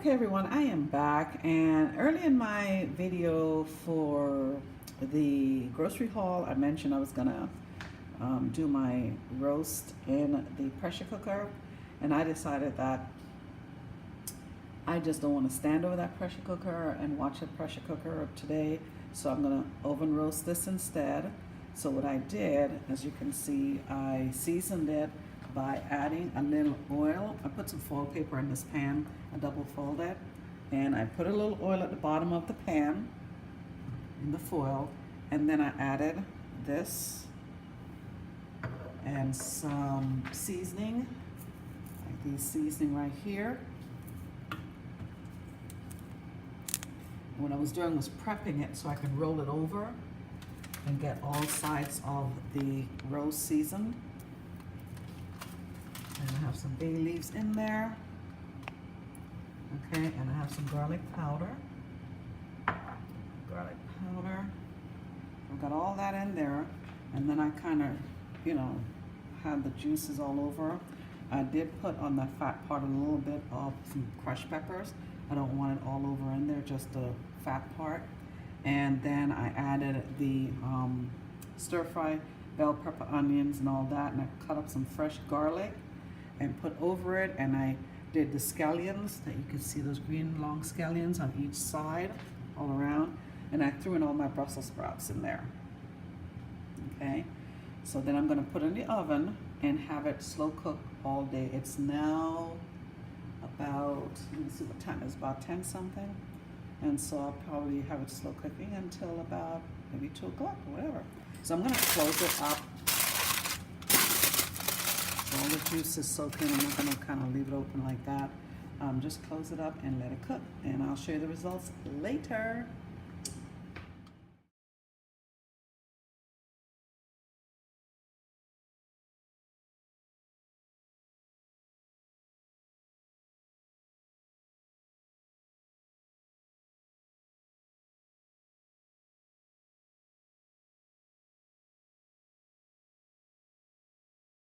Okay everyone, I am back, and early in my video for the grocery haul I mentioned I was gonna do my roast in the pressure cooker, and I decided that I just don't want to stand over that pressure cooker and watch a pressure cooker today, so I'm gonna oven roast this instead. So what I did, as you can see, I seasoned it by adding a little oil. I put some foil paper in this pan, I double fold it, and I put a little oil at the bottom of the pan in the foil, and then I added this and some seasoning, like these seasoning right here. What I was doing was prepping it so I could roll it over and get all sides of the roast seasoned. And I have some bay leaves in there. Okay, and I have some garlic powder. Garlic powder. I've got all that in there, and then I kind of, had the juices all over. I did put on the fat part a little bit of some crushed peppers. I don't want it all over in there, just the fat part. And then I added the stir-fry bell pepper, onions, and all that, and I cut up some fresh garlic and put over it, and I did the scallions that you can see, those green long scallions on each side all around, and I threw in all my Brussels sprouts in there. Okay, so then I'm going to put it in the oven and have it slow cook all day. It's now about, let me see what time it is, about 10 something, and so I'll probably have it slow cooking until about maybe 2 o'clock or whatever. So I'm going to close it up. All the juice is soaking. I'm not going to kind of leave it open like that. Just close it up and let it cook, and I'll show you the results later.